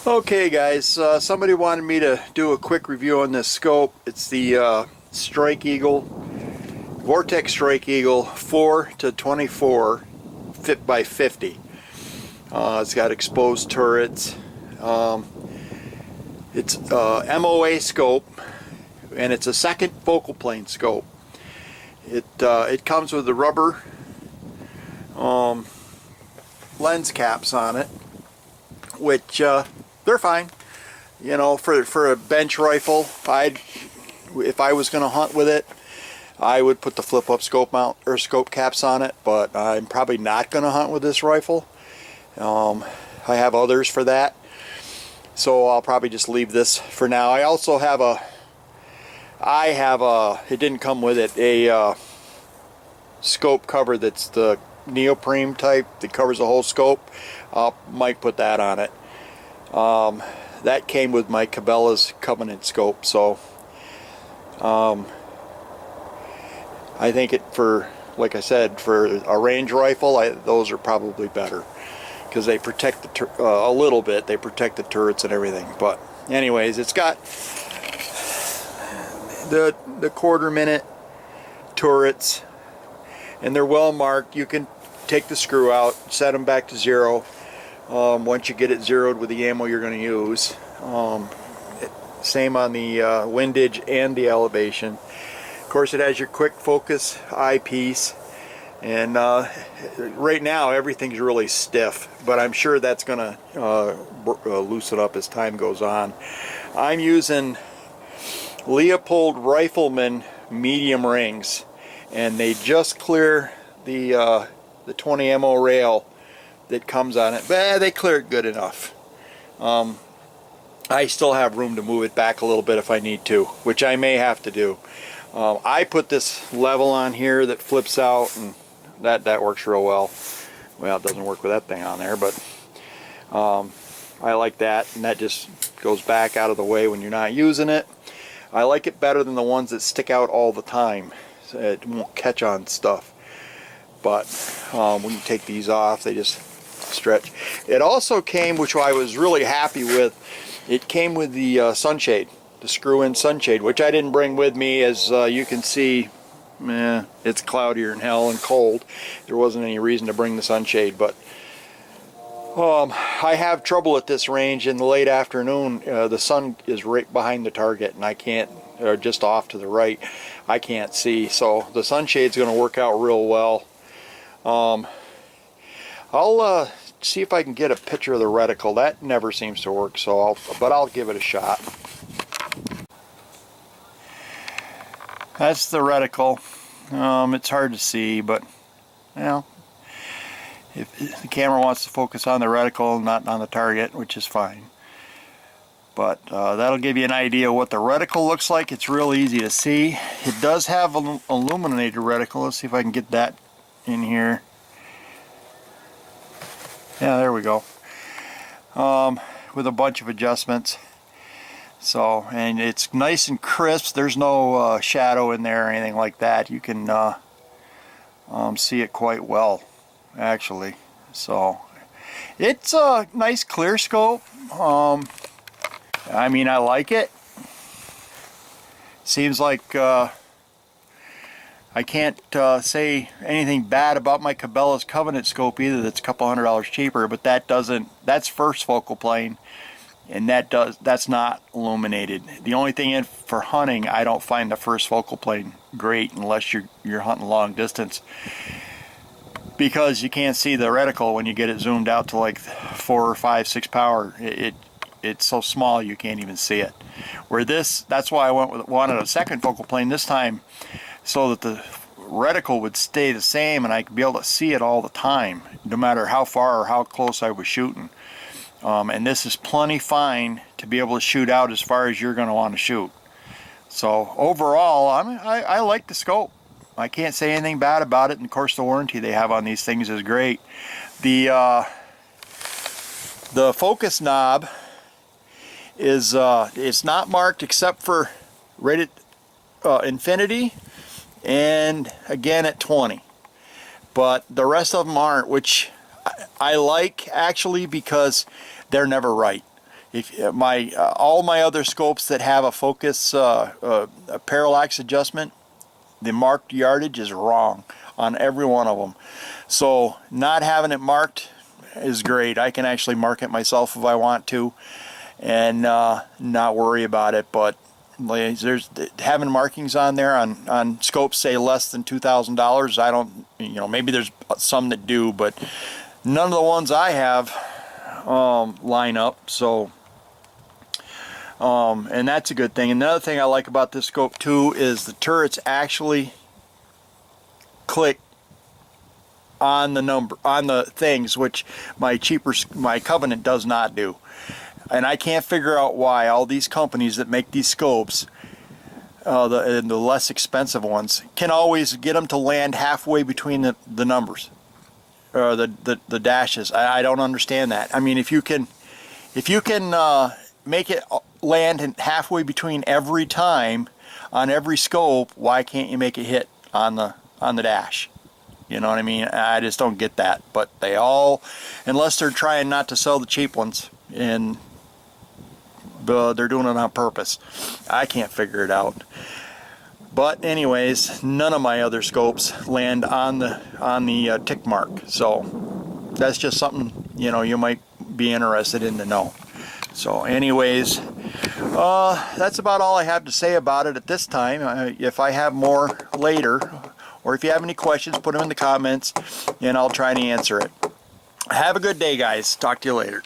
Okay guys, somebody wanted me to do a quick review on this scope. It's the Strike Eagle, Vortex Strike Eagle 4 to 24 fit by 50. It's got exposed turrets. It's MOA scope, and it's a second focal plane scope. It comes with the rubber lens caps on it, which they're fine. You know, for a bench rifle, if I was going to hunt with it, I would put the flip-up scope mount or scope caps on it, but I'm probably not going to hunt with this rifle. I have others for that, so I'll probably just leave this for now. I also have it didn't come with it, a scope cover that's the neoprene type that covers the whole scope. Might put that on it. That came with my Cabela's Covenant scope, so I think like I said, for a range rifle, those are probably better because they protect a little bit. They protect the turrets and everything. But anyways, it's got the 1/4 minute turrets, and they're well marked. You can take the screw out, set them back to 0 once you get it zeroed with the ammo you're going to use. Same on the windage and the elevation. Of course, it has your quick focus eyepiece, and right now everything's really stiff, but I'm sure that's going to loosen up as time goes on. I'm using Leopold Rifleman medium rings, and they just clear the 20 ammo rail that comes on it, but they clear it good enough. I still have room to move it back a little bit if I need to, which I may have to do. I put this level on here that flips out, and that works real well. Well, it doesn't work with that thing on there, but I like that, and that just goes back out of the way when you're not using it. I like it better than the ones that stick out all the time, so it won't catch on stuff. But when you take these off, they just stretch. It also came, which I was really happy with, it came with the sunshade, the screw-in sunshade, which I didn't bring with me. As you can see, it's cloudier than hell and cold. There wasn't any reason to bring the sunshade, but I have trouble at this range in the late afternoon. The sun is right behind the target, and I can't, or just off to the right, I can't see. So the sunshade's going to work out real well. I'll see if I can get a picture of the reticle. That never seems to work, so I'll give it a shot. That's the reticle. It's hard to see, but you know, if the camera wants to focus on the reticle, not on the target, which is fine. But that'll give you an idea of what the reticle looks like. It's real easy to see. It does have an illuminated reticle. Let's see if I can get that in here. Yeah, there we go. With a bunch of adjustments. So, and it's nice and crisp. There's no shadow in there or anything like that. You can see it quite well, actually. So, it's a nice clear scope. I mean, I like it. Seems like I can't say anything bad about my Cabela's Covenant scope either. That's a couple $100 cheaper, but that's first focal plane, and that's not illuminated. The only thing for hunting, I don't find the first focal plane great unless you're hunting long distance, because you can't see the reticle when you get it zoomed out to like 4 or 5, 6 power. It's so small you can't even see it. Where that's why I wanted a second focal plane this time, so that the reticle would stay the same and I could be able to see it all the time, no matter how far or how close I was shooting. And this is plenty fine to be able to shoot out as far as you're going to want to shoot. So overall, I like the scope. I can't say anything bad about it, and of course the warranty they have on these things is great. The focus knob is it's not marked except for right at infinity, and again at 20, but the rest of them aren't, which I like, actually, because they're never right. if all my other scopes that have a focus a parallax adjustment, the marked yardage is wrong on every one of them. So not having it marked is great. I can actually mark it myself if I want to, and not worry about it. But there's having markings on there on scopes say less than $2,000. I don't, maybe there's some that do, but none of the ones I have line up. So and that's a good thing. Another thing I like about this scope too is the turrets actually click on the things, which my Covenant does not do. And I can't figure out why all these companies that make these scopes, the less expensive ones, can always get them to land halfway between the numbers, or the dashes. I don't understand that. I mean, if you can make it land halfway between every time on every scope, why can't you make it hit on the dash? You know what I mean? I just don't get that. But they all, unless they're trying not to sell the cheap ones, and they're doing it on purpose. I can't figure it out. But anyways, none of my other scopes land on the tick mark. So that's just something you might be interested in to know. So anyways, that's about all I have to say about it at this time. If I have more later, or if you have any questions, put them in the comments and I'll try to answer it. Have a good day, guys. Talk to you later.